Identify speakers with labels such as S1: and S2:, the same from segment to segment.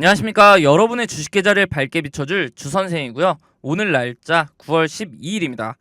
S1: 안녕하십니까. 여러분의 주식 계좌를 밝게 비춰줄 주선생이고요. 오늘 날짜 9월 12일입니다.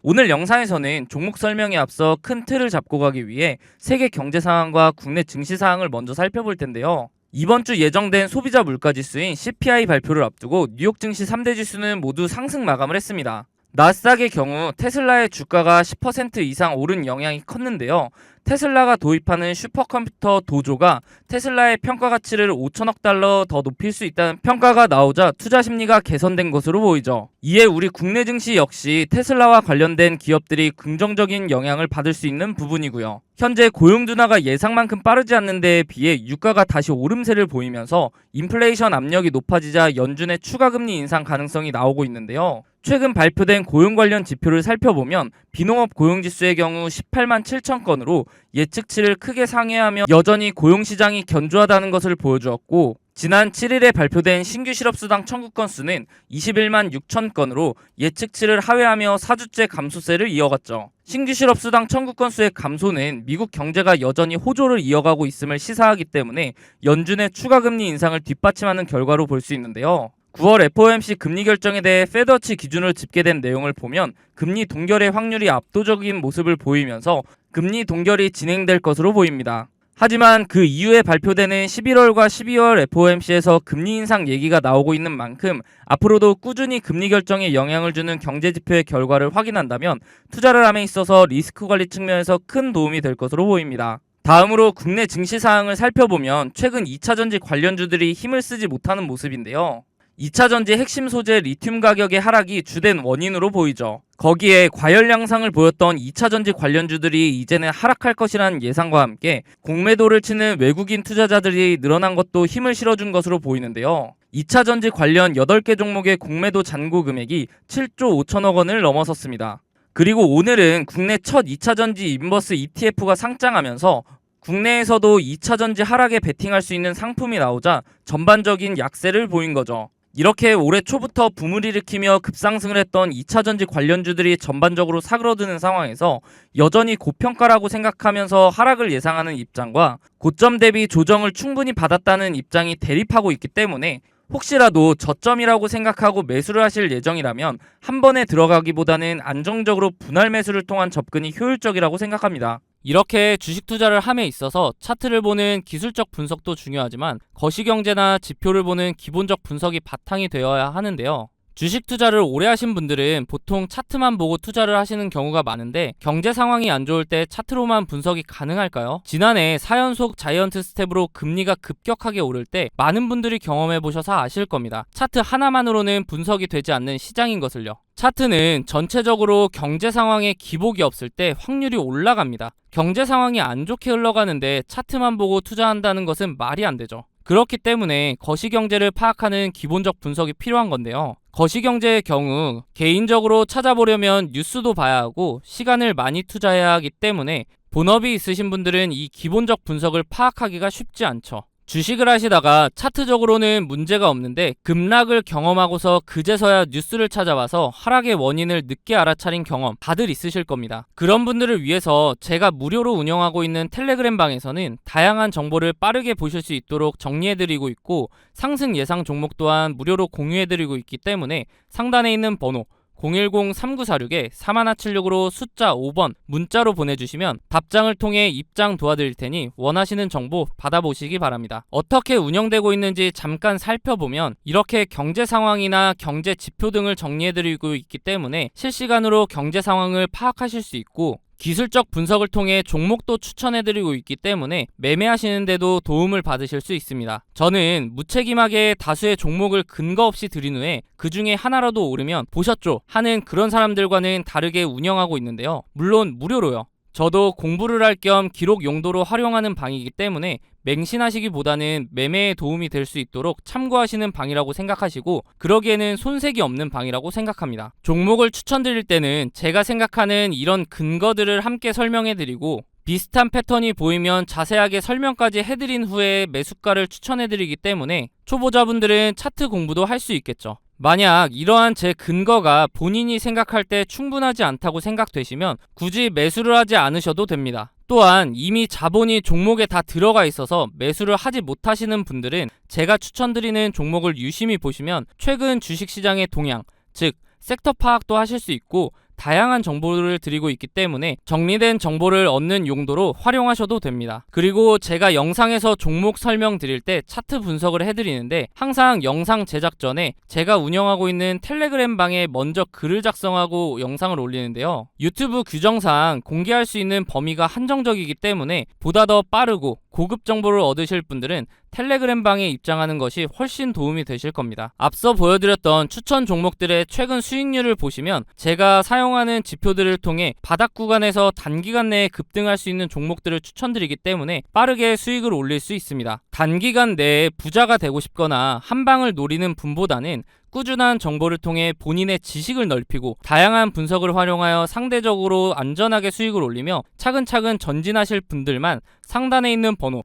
S1: 오늘 영상에서는 종목 설명에 앞서 큰 틀을 잡고 가기 위해 세계 경제 상황과 국내 증시 상황을 먼저 살펴볼 텐데요. 이번 주 예정된 소비자 물가 지수인 CPI 발표를 앞두고 뉴욕 증시 3대 지수는 모두 상승 마감을 했습니다. 나스닥의 경우 테슬라의 주가가 10% 이상 오른 영향이 컸는데요. 테슬라가 도입하는 슈퍼컴퓨터 도조가 테슬라의 평가 가치를 5천억 달러 더 높일 수 있다는 평가가 나오자 투자 심리가 개선된 것으로 보이죠. 이에 우리 국내 증시 역시 테슬라와 관련된 기업들이 긍정적인 영향을 받을 수 있는 부분이고요. 현재 고용 둔화가 예상만큼 빠르지 않는 데에 비해 유가가 다시 오름세를 보이면서 인플레이션 압력이 높아지자 연준의 추가 금리 인상 가능성이 나오고 있는데요. 최근 발표된 고용 관련 지표를 살펴보면 비농업 고용지수의 경우 18만 7천 건으로 예측치를 크게 상회하며 여전히 고용시장이 견조하다는 것을 보여주었고, 지난 7일에 발표된 신규 실업수당 청구 건수는 21만 6천 건으로 예측치를 하회하며 4주째 감소세를 이어갔죠. 신규 실업수당 청구 건수의 감소는 미국 경제가 여전히 호조를 이어가고 있음을 시사하기 때문에 연준의 추가 금리 인상을 뒷받침하는 결과로 볼 수 있는데요. 9월 FOMC 금리 결정에 대해 페드워치 기준으로 집계된 내용을 보면 금리 동결의 확률이 압도적인 모습을 보이면서 금리 동결이 진행될 것으로 보입니다. 하지만 그 이후에 발표되는 11월과 12월 FOMC에서 금리 인상 얘기가 나오고 있는 만큼 앞으로도 꾸준히 금리 결정에 영향을 주는 경제지표의 결과를 확인한다면 투자를 함에 있어서 리스크 관리 측면에서 큰 도움이 될 것으로 보입니다. 다음으로 국내 증시 사항을 살펴보면 최근 2차전지 관련주들이 힘을 쓰지 못하는 모습인데요. 2차전지 핵심 소재 리튬 가격의 하락이 주된 원인으로 보이죠. 거기에 과열 양상을 보였던 2차전지 관련주들이 이제는 하락할 것이라는 예상과 함께 공매도를 치는 외국인 투자자들이 늘어난 것도 힘을 실어준 것으로 보이는데요. 2차전지 관련 8개 종목의 공매도 잔고 금액이 7조 5천억 원을 넘어섰습니다. 그리고 오늘은 국내 첫 2차전지 인버스 ETF가 상장하면서 국내에서도 2차전지 하락에 베팅할 수 있는 상품이 나오자 전반적인 약세를 보인 거죠. 이렇게 올해 초부터 붐을 일으키며 급상승을 했던 2차전지 관련주들이 전반적으로 사그러드는 상황에서 여전히 고평가라고 생각하면서 하락을 예상하는 입장과 고점 대비 조정을 충분히 받았다는 입장이 대립하고 있기 때문에 혹시라도 저점이라고 생각하고 매수를 하실 예정이라면 한 번에 들어가기보다는 안정적으로 분할 매수를 통한 접근이 효율적이라고 생각합니다. 이렇게 주식 투자를 함에 있어서 차트를 보는 기술적 분석도 중요하지만 거시경제나 지표를 보는 기본적 분석이 바탕이 되어야 하는데요. 주식 투자를 오래 하신 분들은 보통 차트만 보고 투자를 하시는 경우가 많은데 경제 상황이 안 좋을 때 차트로만 분석이 가능할까요? 지난해 4연속 자이언트 스텝으로 금리가 급격하게 오를 때 많은 분들이 경험해 보셔서 아실 겁니다. 차트 하나만으로는 분석이 되지 않는 시장인 것을요. 차트는 전체적으로 경제 상황에 기복이 없을 때 확률이 올라갑니다. 경제 상황이 안 좋게 흘러가는데 차트만 보고 투자한다는 것은 말이 안 되죠. 그렇기 때문에 거시경제를 파악하는 기본적 분석이 필요한 건데요. 거시경제의 경우 개인적으로 찾아보려면 뉴스도 봐야 하고 시간을 많이 투자해야 하기 때문에 본업이 있으신 분들은 이 기본적 분석을 파악하기가 쉽지 않죠. 주식을 하시다가 차트적으로는 문제가 없는데 급락을 경험하고서 그제서야 뉴스를 찾아봐서 하락의 원인을 늦게 알아차린 경험 다들 있으실 겁니다. 그런 분들을 위해서 제가 무료로 운영하고 있는 텔레그램 방에서는 다양한 정보를 빠르게 보실 수 있도록 정리해드리고 있고 상승 예상 종목 또한 무료로 공유해드리고 있기 때문에 상단에 있는 번호 010-3946-4176으로 숫자 5번 문자로 보내주시면 답장을 통해 입장 도와드릴 테니 원하시는 정보 받아보시기 바랍니다. 어떻게 운영되고 있는지 잠깐 살펴보면 이렇게 경제 상황이나 경제 지표 등을 정리해드리고 있기 때문에 실시간으로 경제 상황을 파악하실 수 있고 기술적 분석을 통해 종목도 추천해드리고 있기 때문에 매매하시는데도 도움을 받으실 수 있습니다. 저는 무책임하게 다수의 종목을 근거 없이 드린 후에 그 중에 하나라도 오르면 보셨죠? 하는 그런 사람들과는 다르게 운영하고 있는데요. 물론 무료로요. 저도 공부를 할 겸 기록 용도로 활용하는 방이기 때문에 맹신하시기보다는 매매에 도움이 될 수 있도록 참고하시는 방이라고 생각하시고 그러기에는 손색이 없는 방이라고 생각합니다. 종목을 추천드릴 때는 제가 생각하는 이런 근거들을 함께 설명해드리고 비슷한 패턴이 보이면 자세하게 설명까지 해드린 후에 매수가를 추천해드리기 때문에 초보자분들은 차트 공부도 할 수 있겠죠. 만약 이러한 제 근거가 본인이 생각할 때 충분하지 않다고 생각되시면 굳이 매수를 하지 않으셔도 됩니다. 또한 이미 자본이 종목에 다 들어가 있어서 매수를 하지 못하시는 분들은 제가 추천드리는 종목을 유심히 보시면 최근 주식시장의 동향, 즉 섹터 파악도 하실 수 있고 다양한 정보를 드리고 있기 때문에 정리된 정보를 얻는 용도로 활용하셔도 됩니다. 그리고 제가 영상에서 종목 설명 드릴 때 차트 분석을 해드리는데 항상 영상 제작 전에 제가 운영하고 있는 텔레그램 방에 먼저 글을 작성하고 영상을 올리는데요. 유튜브 규정상 공개할 수 있는 범위가 한정적이기 때문에 보다 더 빠르고 고급 정보를 얻으실 분들은 텔레그램 방에 입장하는 것이 훨씬 도움이 되실 겁니다. 앞서 보여드렸던 추천 종목들의 최근 수익률을 보시면 제가 사용하는 지표들을 통해 바닥 구간에서 단기간 내에 급등할 수 있는 종목들을 추천드리기 때문에 빠르게 수익을 올릴 수 있습니다. 단기간 내에 부자가 되고 싶거나 한 방을 노리는 분보다는 꾸준한 정보를 통해 본인의 지식을 넓히고 다양한 분석을 활용하여 상대적으로 안전하게 수익을 올리며 차근차근 전진하실 분들만 상단에 있는 번호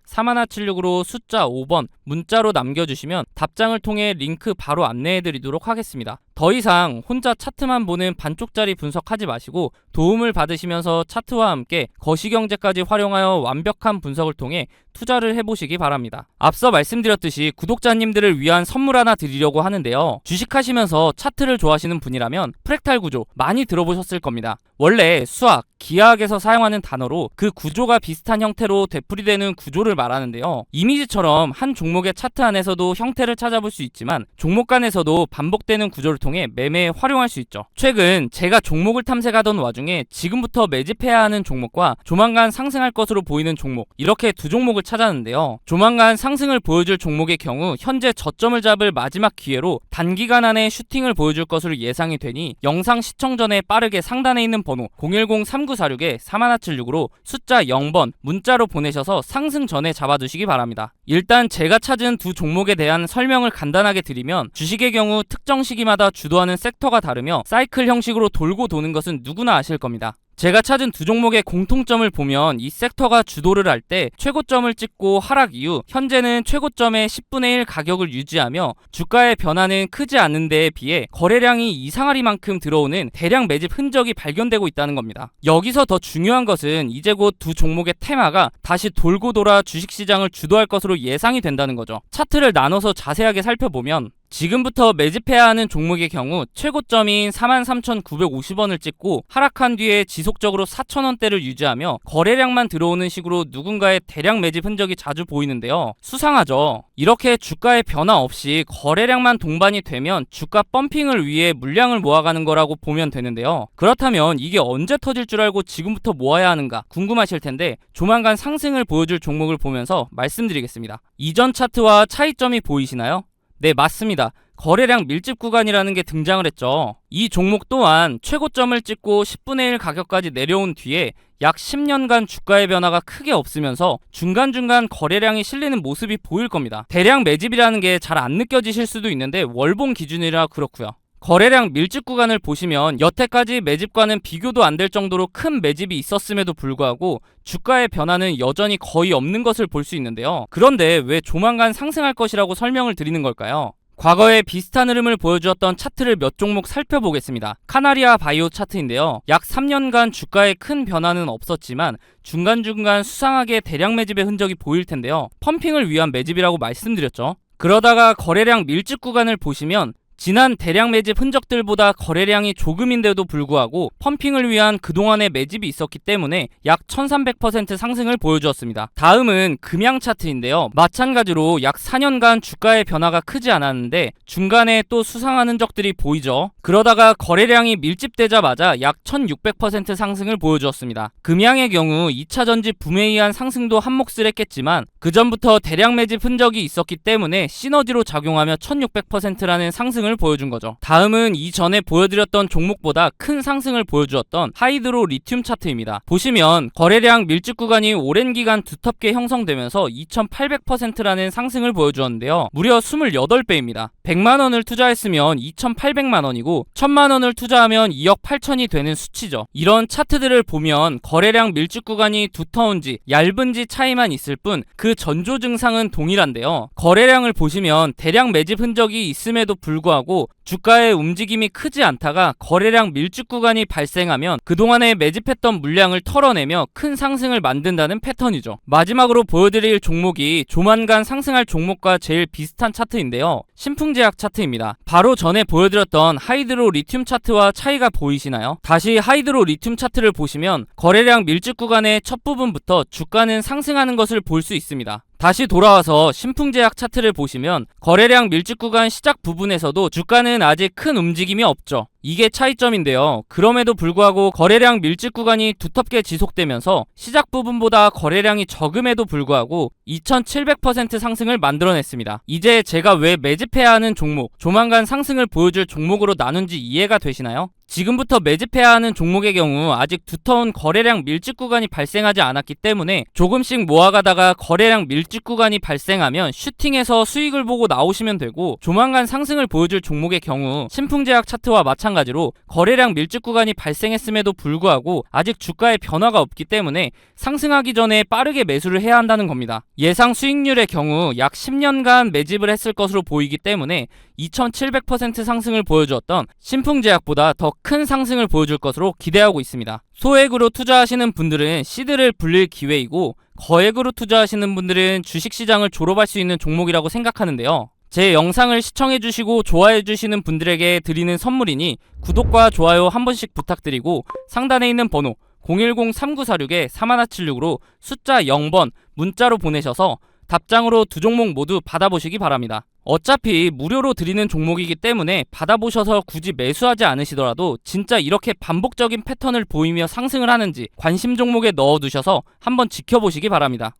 S1: 010-3946-4176으로 숫자 5번 문자로 남겨주시면 답장을 통해 링크 바로 안내해드리도록 하겠습니다. 더 이상 혼자 차트만 보는 반쪽짜리 분석하지 마시고 도움을 받으시면서 차트와 함께 거시경제까지 활용하여 완벽한 분석을 통해 투자를 해보시기 바랍니다. 앞서 말씀드렸듯이 구독자님들을 위한 선물 하나 드리려고 하는데요. 주식하시면서 차트를 좋아하시는 분이라면 프랙탈 구조 많이 들어보셨을 겁니다. 원래 수학, 기하학에서 사용하는 단어로 그 구조가 비슷한 형태로 되풀이되는 구조를 말하는데요. 이미지처럼 한 종목의 차트 안에서도 형태를 찾아볼 수 있지만 종목 간에서도 반복되는 구조를 통해 매매에 활용할 수 있죠. 최근 제가 종목을 탐색하던 와중에 지금부터 매집해야 하는 종목과 조만간 상승할 것으로 보이는 종목, 이렇게 두 종목을 찾았는데요. 조만간 상승을 보여줄 종목의 경우 현재 저점을 잡을 마지막 기회로 단기간 안에 슈팅을 보여줄 것으로 예상이 되니 영상 시청 전에 빠르게 상단에 있는 번호 010-3946-4176으로 숫자 0번 문자로 보내셔서 상승 전에 잡아두시기 바랍니다. 일단 제가 찾은 두 종목에 대한 설명을 간단하게 드리면 주식의 경우 특정 시기마다 주도하는 섹터가 다르며 사이클 형식으로 돌고 도는 것은 누구나 아실 겁니다. 제가 찾은 두 종목의 공통점을 보면 이 섹터가 주도를 할 때 최고점을 찍고 하락 이후 현재는 최고점의 10분의 1 가격을 유지하며 주가의 변화는 크지 않은 데에 비해 거래량이 이상하리만큼 들어오는 대량 매집 흔적이 발견되고 있다는 겁니다. 여기서 더 중요한 것은 이제 곧 두 종목의 테마가 다시 돌고 돌아 주식시장을 주도할 것으로 예상이 된다는 거죠. 차트를 나눠서 자세하게 살펴보면 지금부터 매집해야 하는 종목의 경우 최고점인 43,950원을 찍고 하락한 뒤에 지속적으로 4,000원대를 유지하며 거래량만 들어오는 식으로 누군가의 대량 매집 흔적이 자주 보이는데요. 수상하죠. 이렇게 주가의 변화 없이 거래량만 동반이 되면 주가 펌핑을 위해 물량을 모아가는 거라고 보면 되는데요. 그렇다면 이게 언제 터질 줄 알고 지금부터 모아야 하는가 궁금하실 텐데 조만간 상승을 보여줄 종목을 보면서 말씀드리겠습니다. 이전 차트와 차이점이 보이시나요? 네, 맞습니다. 거래량 밀집 구간이라는 게 등장을 했죠. 이 종목 또한 최고점을 찍고 10분의 1 가격까지 내려온 뒤에 약 10년간 주가의 변화가 크게 없으면서 중간중간 거래량이 실리는 모습이 보일 겁니다. 대량 매집이라는 게 잘 안 느껴지실 수도 있는데 월봉 기준이라 그렇고요. 거래량 밀집 구간을 보시면 여태까지 매집과는 비교도 안 될 정도로 큰 매집이 있었음에도 불구하고 주가의 변화는 여전히 거의 없는 것을 볼 수 있는데요. 그런데 왜 조만간 상승할 것이라고 설명을 드리는 걸까요? 과거에 비슷한 흐름을 보여주었던 차트를 몇 종목 살펴보겠습니다. 카나리아 바이오 차트인데요. 약 3년간 주가에 큰 변화는 없었지만 중간중간 수상하게 대량 매집의 흔적이 보일 텐데요. 펌핑을 위한 매집이라고 말씀드렸죠. 그러다가 거래량 밀집 구간을 보시면 지난 대량 매집 흔적들보다 거래량이 조금인데도 불구하고 펌핑을 위한 그동안의 매집이 있었기 때문에 약 1300% 상승을 보여주었습니다. 다음은 금양 차트인데요. 마찬가지로 약 4년간 주가의 변화가 크지 않았는데 중간에 또 수상한 흔적들이 보이죠. 그러다가 거래량이 밀집되자마자 약 1600% 상승을 보여주었습니다. 금양의 경우 2차 전지 붐에 의한 상승도 한몫을 했겠지만 그 전부터 대량 매집 흔적이 있었기 때문에 시너지로 작용하며 1600%라는 상승을 상승을 보여준 거죠. 다음은 이전에 보여드렸던 종목보다 큰 상승을 보여주었던 하이드로 리튬 차트입니다. 보시면 거래량 밀집 구간이 오랜 기간 두텁게 형성되면서 2800%라는 상승을 보여주었는데요. 무려 28배입니다. 100만원을 투자했으면 2800만원이고 1000만원을 투자하면 2억 8천이 되는 수치죠. 이런 차트들을 보면 거래량 밀집 구간이 두터운지 얇은지 차이만 있을 뿐 그 전조 증상은 동일한데요. 거래량을 보시면 대량 매집 흔적이 있음에도 불구하고 주가의 움직임이 크지 않다가 거래량 밀집 구간이 발생하면 그동안에 매집했던 물량을 털어내며 큰 상승을 만든다는 패턴이죠. 마지막으로 보여드릴 종목이 조만간 상승할 종목과 제일 비슷한 차트인데요. 신풍제약 차트입니다. 바로 전에 보여드렸던 하이드로 리튬 차트와 차이가 보이시나요? 다시 하이드로 리튬 차트를 보시면 거래량 밀집 구간의 첫 부분부터 주가는 상승하는 것을 볼 수 있습니다. 다시 돌아와서 신풍제약 차트를 보시면 거래량 밀집 구간 시작 부분에서도 주가는 아직 큰 움직임이 없죠. 이게 차이점인데요. 그럼에도 불구하고 거래량 밀집 구간이 두텁게 지속되면서 시작 부분보다 거래량이 적음에도 불구하고 2700% 상승을 만들어냈습니다. 이제 제가 왜 매집해야 하는 종목, 조만간 상승을 보여줄 종목으로 나눈지 이해가 되시나요? 지금부터 매집해야 하는 종목의 경우 아직 두터운 거래량 밀집 구간이 발생하지 않았기 때문에 조금씩 모아가다가 거래량 밀집 구간이 발생하면 슈팅해서 수익을 보고 나오시면 되고, 조만간 상승을 보여줄 종목의 경우 신풍제약 차트와 마찬가지로 거래량 밀집 구간이 발생했음에도 불구하고 아직 주가의 변화가 없기 때문에 상승하기 전에 빠르게 매수를 해야 한다는 겁니다. 예상 수익률의 경우 약 10년간 매집을 했을 것으로 보이기 때문에 2700% 상승을 보여주었던 신풍제약보다 더 큰 상승을 보여줄 것으로 기대하고 있습니다. 소액으로 투자하시는 분들은 시드를 불릴 기회이고, 거액으로 투자하시는 분들은 주식시장을 졸업할 수 있는 종목이라고 생각하는데요. 제 영상을 시청해주시고 좋아해주시는 분들에게 드리는 선물이니 구독과 좋아요 한 번씩 부탁드리고, 상단에 있는 번호 010-3946-4176으로 숫자 0번 문자로 보내셔서 답장으로 두 종목 모두 받아보시기 바랍니다. 어차피 무료로 드리는 종목이기 때문에 받아보셔서 굳이 매수하지 않으시더라도 진짜 이렇게 반복적인 패턴을 보이며 상승을 하는지 관심 종목에 넣어두셔서 한번 지켜보시기 바랍니다.